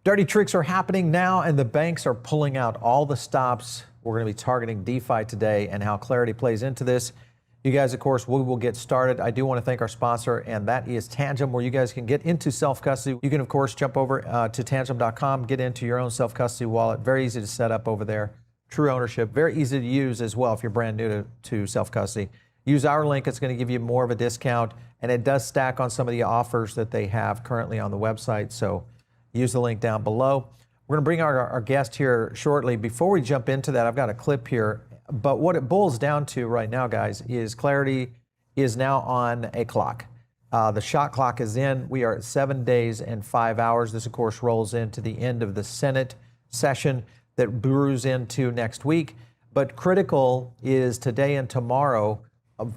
Dirty tricks are happening now, and the banks are pulling out all the stops. We're going to be targeting DeFi today and how Clarity plays into this. You guys, of course, we will get started. I do want to thank our sponsor, and that is Tangem, where you guys can get into self-custody. You can, of course, jump over to tangem.com, get into your own self-custody wallet. Very easy to set up over there. True ownership. Very easy to use as well if you're brand new to self-custody. Use our link. It's going to give you more of a discount, and it does stack on some of the offers that they have currently on the website. So use the link down below. We're going to bring our guest here shortly. Before we jump into that, I've got a clip here. But what it boils down to right now, guys, is Clarity is now on a clock. The shot clock is in. We are at 7 days and 5 hours. This, of course, rolls into the end of the Senate session that brews into next week. But critical is today and tomorrow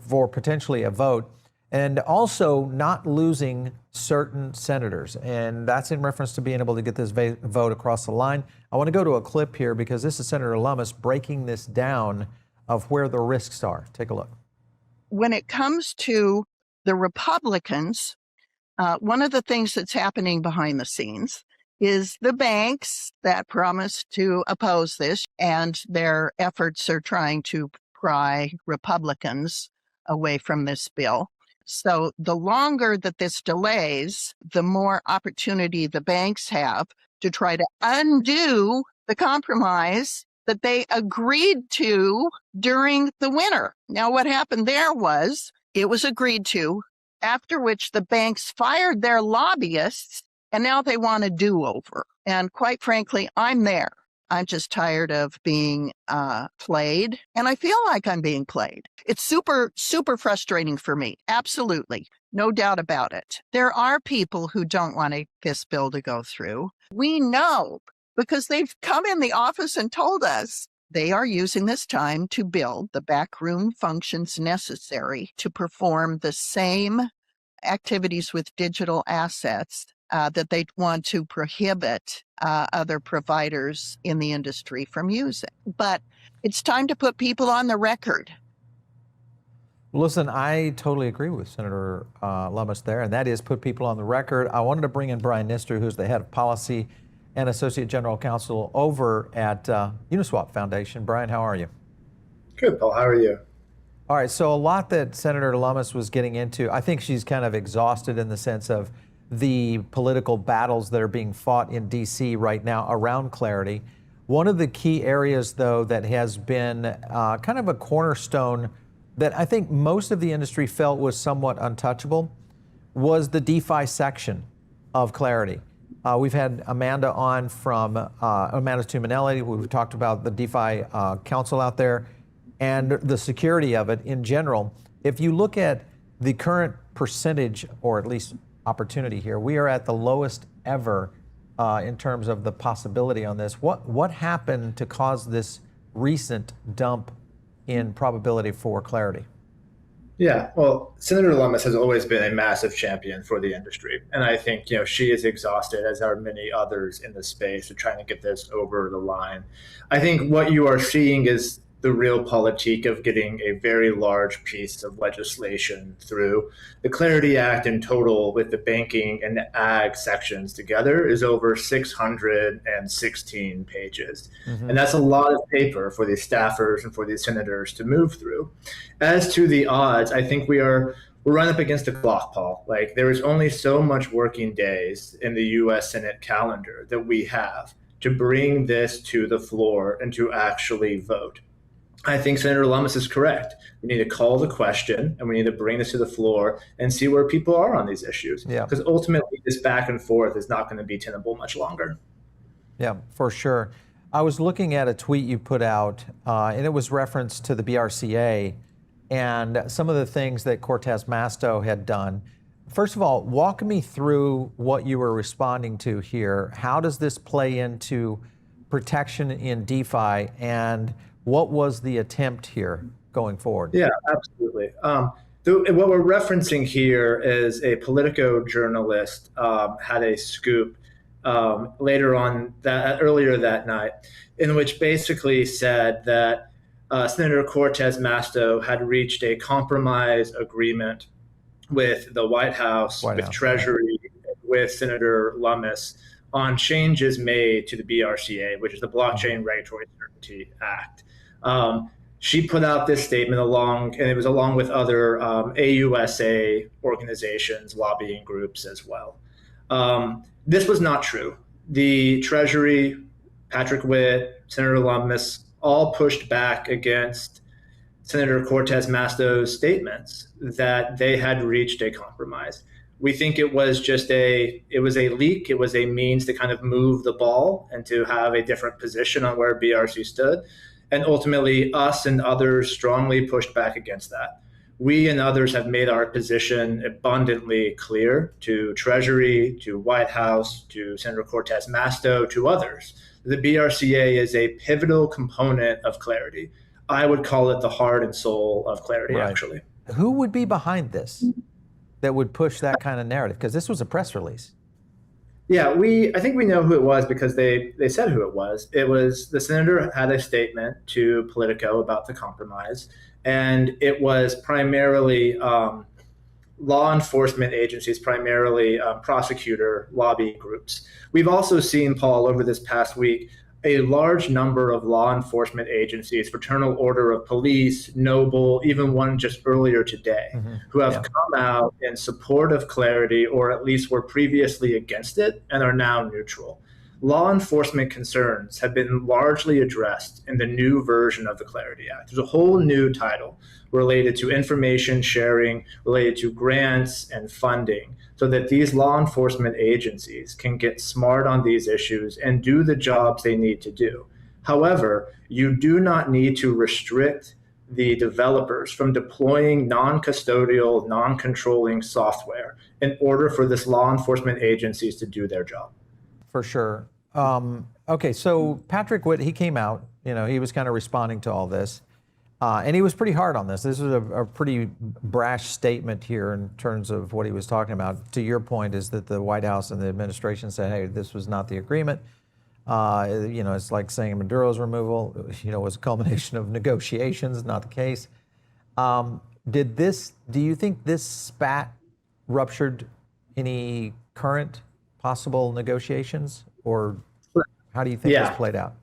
for potentially a vote, and also not losing certain senators. And that's in reference to being able to get this vote across the line. I want to go to a clip here because this is Senator Lummis breaking this down of where the risks are. Take a look. When it comes to the Republicans, one of the things that's happening behind the scenes is the banks that promised to oppose this, and their efforts are trying to pry Republicans away from this bill. So the longer that this delays, the more opportunity the banks have to try to undo the compromise that they agreed to during the winter. Now, what happened there was it was agreed to, after which the banks fired their lobbyists, and now they want a do-over. And quite frankly, I'm there. I'm just tired of being played, and I feel like I'm being played. It's super, super frustrating for me. Absolutely. No doubt about it. There are people who don't want this bill to go through. We know because they've come in the office and told us they are using this time to build the backroom functions necessary to perform the same activities with digital assets that they want to prohibit other providers in the industry from using. But it's time to put people on the record. Listen, I totally agree with Senator Lummis there, and that is put people on the record. I wanted to bring in Brian Nister, who's the head of policy and Associate General Counsel over at Uniswap Foundation. Brian, how are you? Good, Paul. How are you? All right, so a lot that Senator Lummis was getting into, I think she's kind of exhausted in the sense of the political battles that are being fought in D.C. right now around Clarity. One of the key areas, though, that has been kind of a cornerstone that I think most of the industry felt was somewhat untouchable was the DeFi section of Clarity. We've had Amanda on from Amanda Tuminelli. We've talked about the DeFi council out there and the security of it in general. If you look at the current percentage, or at least opportunity here, we are at the lowest ever in terms of the possibility on this. What happened to cause this recent dump in probability for Clarity? Yeah, well, Senator Lummis has always been a massive champion for the industry. And I think, she is exhausted, as are many others in the space, of trying to get this over the line. I think what you are seeing is the real politique of getting a very large piece of legislation through. The Clarity Act in total, with the banking and the ag sections together, is over 616 pages. Mm-hmm. And that's a lot of paper for these staffers and for these senators to move through. As to the odds, I think we're running up against the clock, Paul. Like, there is only so much working days in the U.S. Senate calendar that we have to bring this to the floor and to actually vote. I think Senator Lummis is correct. We need to call the question, and we need to bring this to the floor and see where people are on these issues. Yeah. Because ultimately, this back and forth is not going to be tenable much longer. Yeah, for sure. I was looking at a tweet you put out, and it was reference to the BRCA and some of the things that Cortez Masto had done. First of all, walk me through what you were responding to here. How does this play into protection in DeFi, and what was the attempt here going forward? Yeah, absolutely. What we're referencing here is a Politico journalist had a scoop earlier that night, in which basically said that Senator Cortez Masto had reached a compromise agreement with the White House, with Treasury, with Senator Lummis on changes made to the BRCA, which is the Blockchain Regulatory Certainty Act. She put out this statement and it was along with other AUSA organizations, lobbying groups as well. This was not true. The Treasury, Patrick Witt, Senator Lummis, all pushed back against Senator Cortez Masto's statements that they had reached a compromise. We think it was a leak. It was a means to kind of move the ball and to have a different position on where BRC stood. And ultimately, us and others strongly pushed back against that. We and others have made our position abundantly clear to Treasury, to White House, to Senator Cortez Masto, to others. The BRCA is a pivotal component of clarity. I would call it the heart and soul of clarity, Right. actually. Who would be behind this that would push that kind of narrative? Because this was a press release. Yeah, I think we know who it was because they said who it was. It was the senator had a statement to Politico about the compromise, and it was primarily law enforcement agencies, primarily prosecutor lobby groups. We've also seen, Paul, over this past week, a large number of law enforcement agencies, Fraternal Order of Police, Noble, even one just earlier today, who have come out in support of clarity, or at least were previously against it and are now neutral. Law enforcement concerns have been largely addressed in the new version of the Clarity Act. There's a whole new title related to information sharing, related to grants and funding, so that these law enforcement agencies can get smart on these issues and do the jobs they need to do. However, you do not need to restrict the developers from deploying non-custodial, non-controlling software in order for this law enforcement agencies to do their job. For sure. Okay, so Patrick Witt, he came out, he was kind of responding to all this. And he was pretty hard on this. This was a pretty brash statement here in terms of what he was talking about. To your point is that the White House and the administration said, hey, this was not the agreement. It's like saying Maduro's removal, was a culmination of negotiations, not the case. Do you think this spat ruptured any current possible negotiations, or how do you think this played out?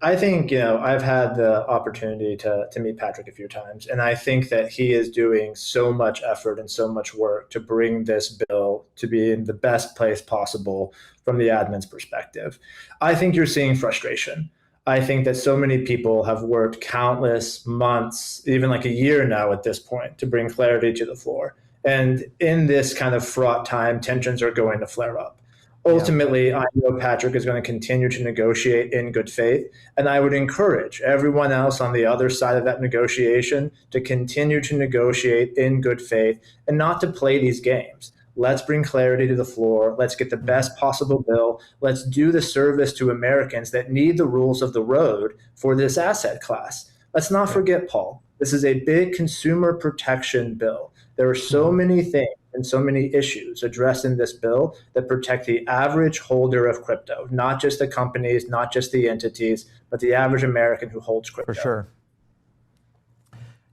I think, I've had the opportunity to meet Patrick a few times, and I think that he is doing so much effort and so much work to bring this bill to be in the best place possible from the admin's perspective. I think you're seeing frustration. I think that so many people have worked countless months, even like a year now at this point, to bring clarity to the floor. And in this kind of fraught time, tensions are going to flare up. Ultimately, I know Patrick is going to continue to negotiate in good faith, and I would encourage everyone else on the other side of that negotiation to continue to negotiate in good faith and not to play these games. Let's bring clarity to the floor. Let's get the best possible bill. Let's do the service to Americans that need the rules of the road for this asset class. Let's not forget, Paul, this is a big consumer protection bill. There are so many things and so many issues addressed in this bill that protect the average holder of crypto, not just the companies, not just the entities, but the average American who holds crypto. For sure.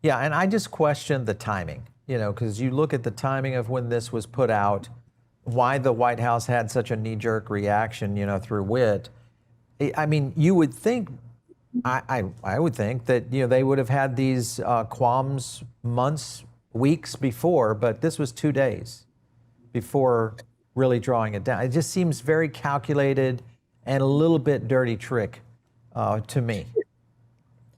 Yeah, and I just question the timing, because you look at the timing of when this was put out, why the White House had such a knee-jerk reaction, through Witt. I mean, you would think, I would think that, they would have had these qualms months, weeks before, but this was 2 days before really drawing it down. It just seems very calculated and a little bit dirty trick to me.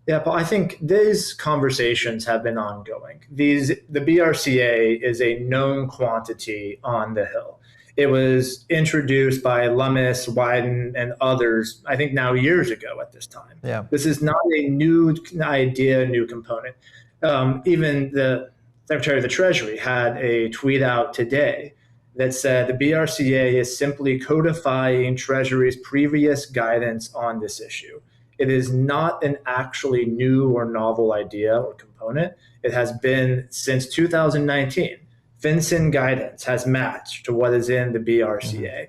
Yeah, but I think these conversations have been ongoing. The BRCA is a known quantity on the Hill. It was introduced by Lummis, Wyden, and others, I think now years ago at this time. Yeah. This is not a new idea, new component. Even the Secretary of the Treasury had a tweet out today that said the BRCA is simply codifying Treasury's previous guidance on this issue. It is not an actually new or novel idea or component. It has been since 2019. FinCEN guidance has matched to what is in the BRCA.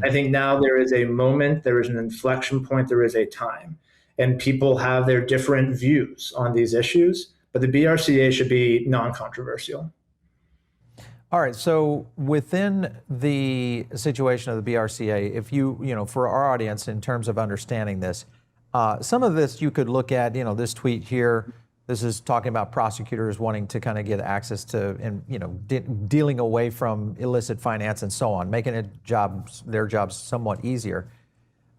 I think now there is a moment, there is an inflection point, there is a time, and people have their different views on these issues. But the BRCA should be non-controversial. All right, so within the situation of the BRCA, if for our audience in terms of understanding this, some of this you could look at, this tweet here, this is talking about prosecutors wanting to kind of get access to, and, dealing away from illicit finance and so on, making their jobs somewhat easier.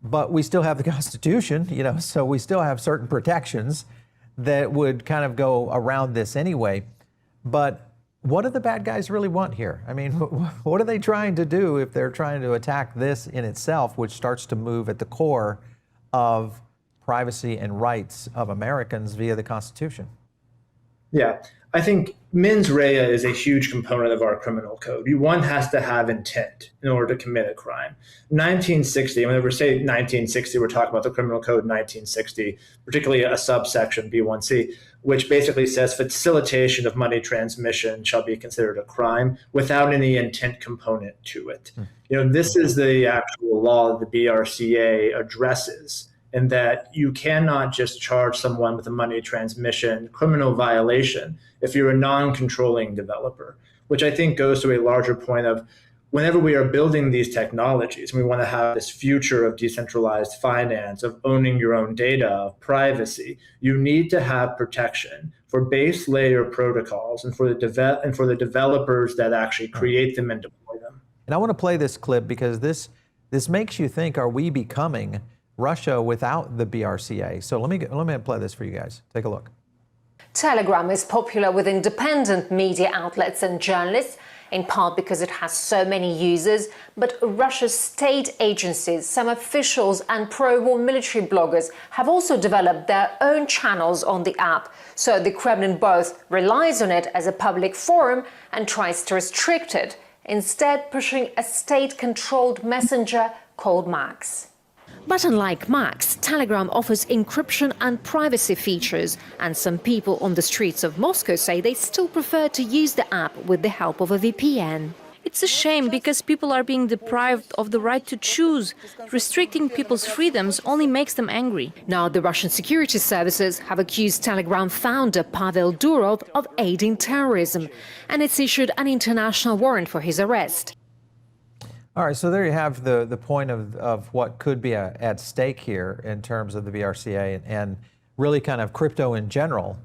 But we still have the Constitution, so we still have certain protections that would kind of go around this anyway. But what do the bad guys really want here? I mean, what are they trying to do if they're trying to attack this in itself, which starts to move at the core of privacy and rights of Americans via the Constitution? Yeah, I think mens rea is a huge component of our criminal code. One has to have intent in order to commit a crime. 1960, whenever we say 1960, we're talking about the criminal code 1960, particularly a subsection B1C, which basically says facilitation of money transmission shall be considered a crime without any intent component to it. This is the actual law that the BRCA addresses, and that you cannot just charge someone with a money transmission criminal violation if you're a non-controlling developer, which I think goes to a larger point of whenever we are building these technologies, and we want to have this future of decentralized finance, of owning your own data, of privacy, you need to have protection for base layer protocols and for the developers that actually create them and deploy them. And I want to play this clip because this makes you think, are we becoming Russia without the BRCA? So let me play this for you guys. Take a look. Telegram is popular with independent media outlets and journalists, in part because it has so many users, but Russia's state agencies, some officials and pro-war military bloggers have also developed their own channels on the app. So the Kremlin both relies on it as a public forum and tries to restrict it, instead pushing a state-controlled messenger called Max. But unlike Max, Telegram offers encryption and privacy features, and some people on the streets of Moscow say they still prefer to use the app with the help of a VPN. It's a shame because people are being deprived of the right to choose. Restricting people's freedoms only makes them angry. Now, the Russian security services have accused Telegram founder Pavel Durov of aiding terrorism, and it's issued an international warrant for his arrest. All right, so there you have the point of what could be at stake here in terms of the BRCA and really kind of crypto in general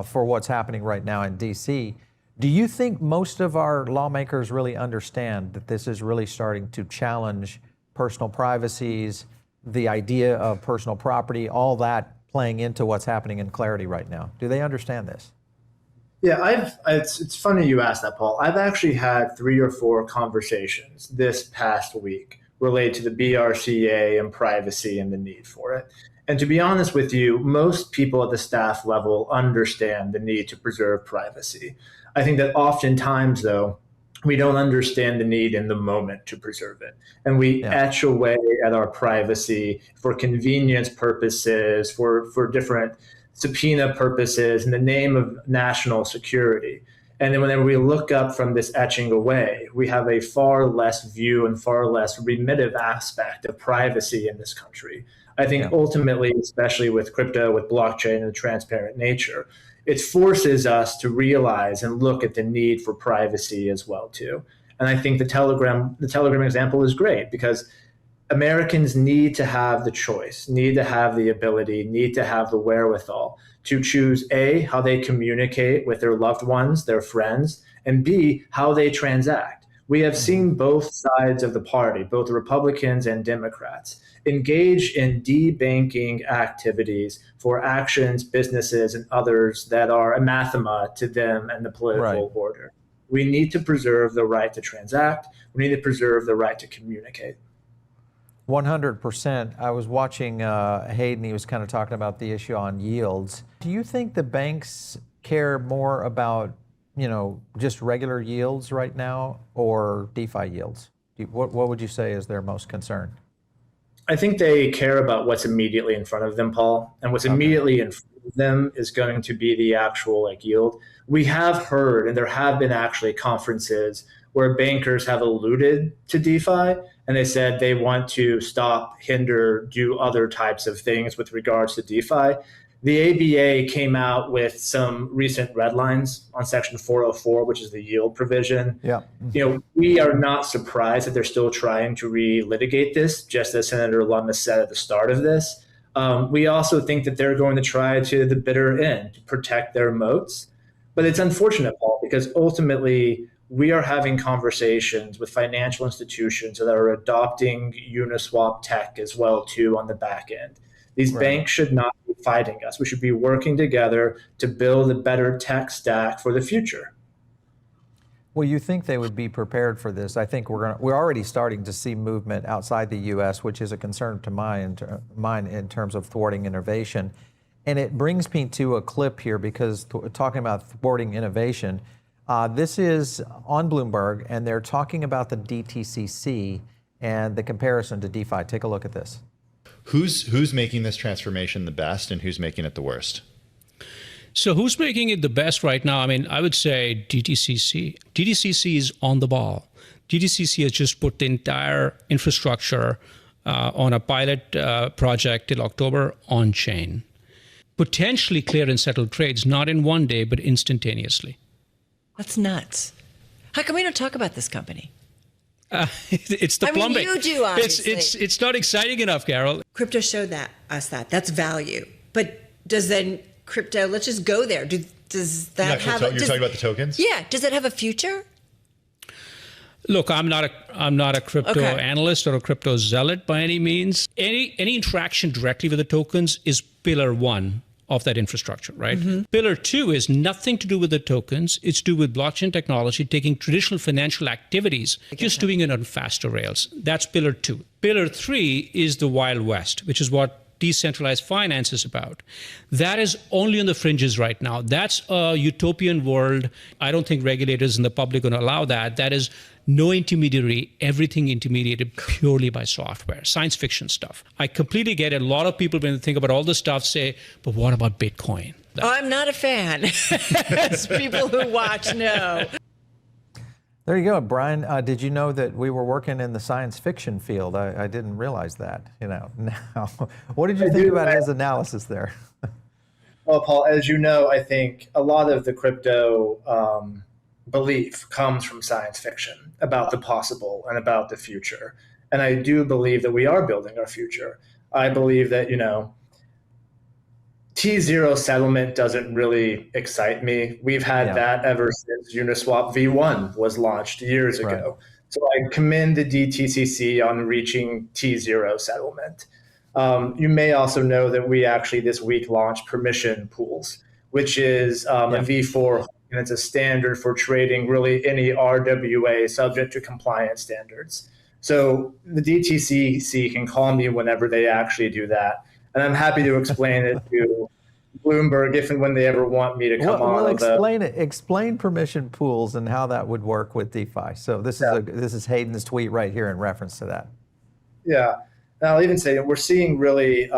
for what's happening right now in D.C. Do you think most of our lawmakers really understand that this is really starting to challenge personal privacies, the idea of personal property, all that playing into what's happening in Clarity right now? Do they understand this? Yeah, it's funny you asked that, Paul. I've actually had 3 or 4 conversations this past week related to the BRCA and privacy and the need for it. And to be honest with you, most people at the staff level understand the need to preserve privacy. I think that oftentimes, though, we don't understand the need in the moment to preserve it. And we etch away at our privacy for convenience purposes, for different subpoena purposes in the name of national security. And then whenever we look up from this etching away, we have a far less view and far less remittive aspect of privacy in this country. I think ultimately, especially with crypto, with blockchain and the transparent nature, it forces us to realize and look at the need for privacy as well too. And I think the Telegram example is great because Americans need to have the choice, need to have the ability, need to have the wherewithal to choose A, how they communicate with their loved ones, their friends, and B, how they transact. We have seen both sides of the party, both Republicans and Democrats, engage in debanking activities for actions, businesses, and others that are anathema to them and the political order. We need to preserve the right to transact. We need to preserve the right to communicate. 100%. I was watching Hayden. He was kind of talking about the issue on yields. Do you think the banks care more about, just regular yields right now or DeFi yields? What would you say is their most concern? I think they care about what's immediately in front of them, Paul. And what's immediately in front of them is going to be the actual yield. We have heard, and there have been actually conferences where bankers have alluded to DeFi, and they said they want to stop, hinder, do other types of things with regards to DeFi. the ABA came out with some recent red lines on Section 404, which is the yield provision. Yeah. We are not surprised that they're still trying to relitigate this, just as Senator Lummis said at the start of this. We also think that they're going to try to the bitter end to protect their moats. But it's unfortunate, Paul, because ultimately we are having conversations with financial institutions that are adopting Uniswap tech as well, too, on the back end. These banks should not be fighting us. We should be working together to build a better tech stack for the future. Well, you think they would be prepared for this? I think we're already starting to see movement outside the U.S., which is a concern to mine in terms of thwarting innovation. And it brings me to a clip here because talking about thwarting innovation, this is on Bloomberg, and they're talking about the DTCC and the comparison to DeFi. Take a look at this. Who's making this transformation the best and who's making it the worst? So who's making it the best right now? I mean, I would say DTCC. DTCC is on the ball. DTCC has just put the entire infrastructure on a pilot project till October on chain. Potentially clear and settle trades, not in one day, but instantaneously. That's nuts. How come we don't talk about this company? It's the plumbing. You do, obviously. It's not exciting enough, Carol. Crypto showed us that. That's value. But does then crypto, let's just go there. Does that have... You're talking about the tokens? Yeah. Does it have a future? Look, I'm not a crypto analyst or a crypto zealot by any means. Any interaction directly with the tokens is pillar one of that infrastructure, right? Mm-hmm. Pillar two is nothing to do with the tokens. It's to do with blockchain technology, taking traditional financial activities, just doing it on faster rails. That's pillar two. Pillar three is the Wild West, which is what decentralized finance is about. That is only on the fringes right now. That's a utopian world. I don't think regulators and the public are going to allow that. That is no intermediary, everything intermediated purely by software, science fiction stuff. I completely get it. A lot of people, when they think about all this stuff, say, but what about Bitcoin? I'm not a fan, as people who watch know. There you go, Brian. Did you know that we were working in the science fiction field? I didn't realize that. Now, what did you think about his analysis there? Well, Paul, as you know, I think a lot of the crypto belief comes from science fiction about the possible and about the future. And I do believe that we are building our future. I believe that, T0 settlement doesn't really excite me. We've had that ever since Uniswap V1 was launched years ago. So I commend the DTCC on reaching T0 settlement. You may also know that we actually this week launched permission pools, which is a V4, and it's a standard for trading really any RWA subject to compliance standards. So the DTCC can call me whenever they actually do that. And I'm happy to explain it to Bloomberg if and when they ever want me to come on. Well, explain it. Explain permission pools and how that would work with DeFi. So this is Hayden's tweet right here in reference to that. Yeah. And I'll even say we're seeing really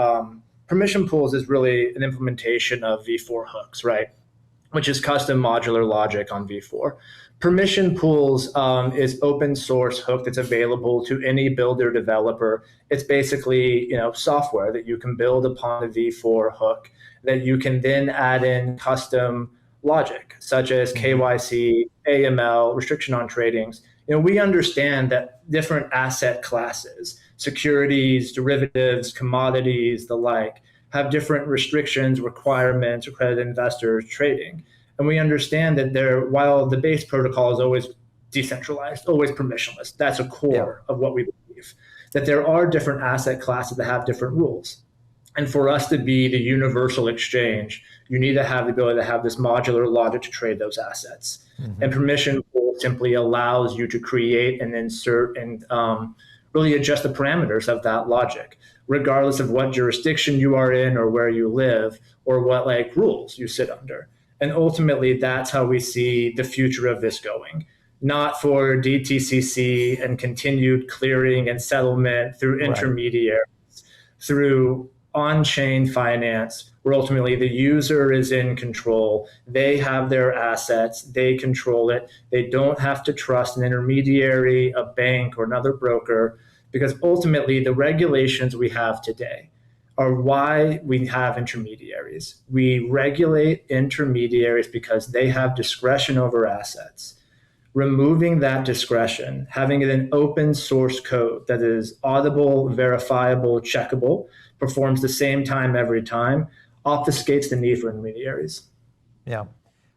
permission pools is really an implementation of V4 hooks, right? Which is custom modular logic on V4. Permission pools is open source hook that's available to any builder developer. It's basically software that you can build upon a V4 hook that you can then add in custom logic such as KYC, AML, restriction on tradings. We understand that different asset classes, securities, derivatives, commodities, the like, have different restrictions, requirements, accredited investors trading. And we understand that while the base protocol is always decentralized, always permissionless, that's a core of what we believe, that there are different asset classes that have different rules. And for us to be the universal exchange, you need to have the ability to have this modular logic to trade those assets. Mm-hmm. And permission pool simply allows you to create and insert and really adjust the parameters of that logic, regardless of what jurisdiction you are in or where you live or what rules you sit under. And ultimately, that's how we see the future of this going. Not for DTCC and continued clearing and settlement through intermediaries, through on-chain finance, where ultimately the user is in control. They have their assets. They control it. They don't have to trust an intermediary, a bank, or another broker, because ultimately the regulations we have today are why we have intermediaries. We regulate intermediaries because they have discretion over assets. Removing that discretion, having it an open source code that is audible, verifiable, checkable, performs the same time every time, obfuscates the need for intermediaries. Yeah.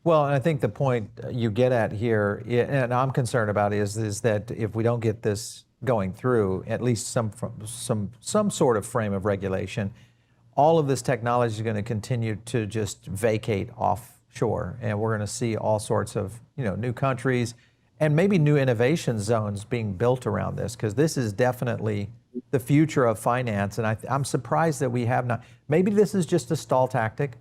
Well, and I think the point you get at here, and I'm concerned about, is that if we don't get this going through, at least some sort of frame of regulation, all of this technology is going to continue to just vacate offshore, and we're going to see all sorts of new countries and maybe new innovation zones being built around this, because this is definitely the future of finance. And I'm surprised that we have not. Maybe this is just a stall tactic,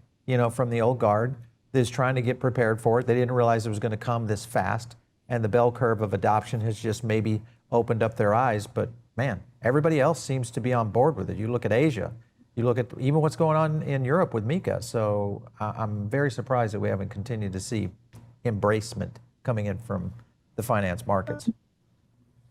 from the old guard that is trying to get prepared for it. They didn't realize it was going to come this fast, and the bell curve of adoption has just maybe opened up their eyes. But man, everybody else seems to be on board with it. You look at Asia, you look at even what's going on in Europe with Mika. So I'm very surprised that we haven't continued to see embracement coming in from the finance markets.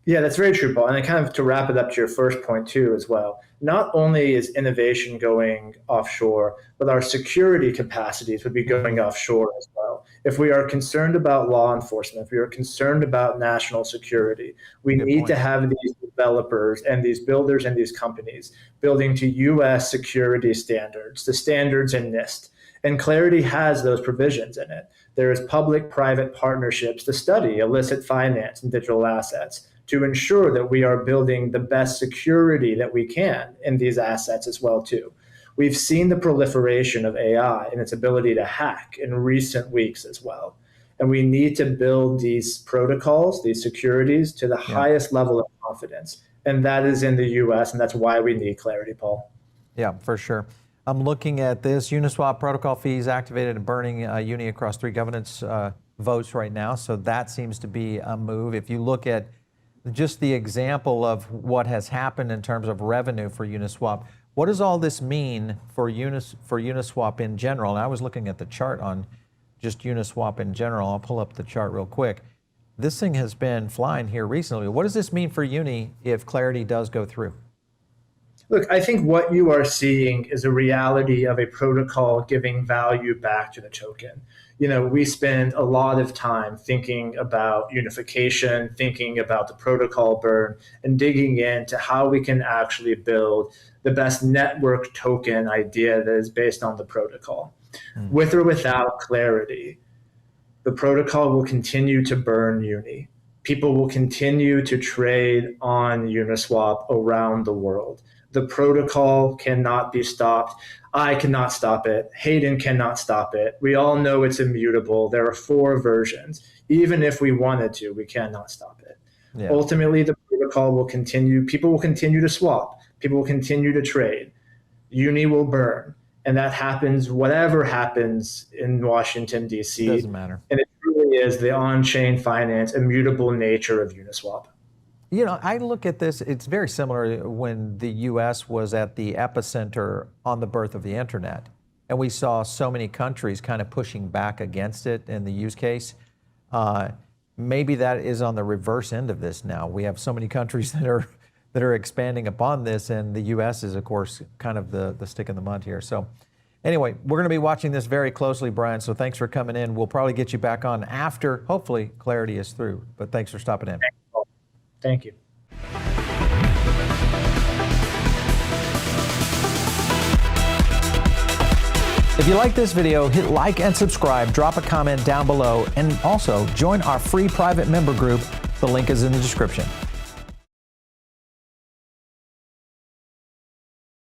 Yeah, that's very true, Paul. And kind of to wrap it up to your first point too as well, not only is innovation going offshore, but our security capacities would be going offshore as well. If we are concerned about law enforcement, if we are concerned about national security, we need to have these developers and these builders and these companies building to US security standards, the standards in NIST. And Clarity has those provisions in it. There is public-private partnerships to study illicit finance and digital assets, to ensure that we are building the best security that we can in these assets as well too. We've seen the proliferation of AI and its ability to hack in recent weeks as well. And we need to build these protocols, these securities, to the highest level of confidence. And that is in the US, and that's why we need Clarity, Paul. Yeah, for sure. I'm looking at this. Uniswap protocol fees activated and burning Uni across 3 governance votes right now. So that seems to be a move. If you look at just the example of what has happened in terms of revenue for Uniswap, what does all this mean for Uniswap in general? And I was looking at the chart on just Uniswap in general. I'll pull up the chart real quick. This thing has been flying here recently. What does this mean for Uni if Clarity does go through? Look, I think what you are seeing is a reality of a protocol giving value back to the token. We spend a lot of time thinking about unification, thinking about the protocol burn, and digging into how we can actually build the best network token idea that is based on the protocol. With or without Clarity, the protocol will continue to burn Uni. People will continue to trade on Uniswap around the world. The protocol cannot be stopped. I cannot stop it. Hayden cannot stop it. We all know it's immutable. There are 4 versions. Even if we wanted to, we cannot stop it. Yeah. Ultimately, the protocol will continue. People will continue to swap. People will continue to trade. Uni will burn. And that happens, whatever happens in Washington, D.C. Doesn't matter. And it truly is the on-chain finance, immutable nature of Uniswap. I look at this, it's very similar when the US was at the epicenter on the birth of the internet. And we saw so many countries kind of pushing back against it in the use case. Maybe that is on the reverse end of this now. We have so many countries that are expanding upon this, and the US is, of course, kind of the stick in the mud here. So anyway, we're going to be watching this very closely, Brian, so thanks for coming in. We'll probably get you back on after, hopefully, Clarity is through. But thanks for stopping in. Thank you. If you like this video, hit like and subscribe, drop a comment down below, and also join our free private member group. The link is in the description.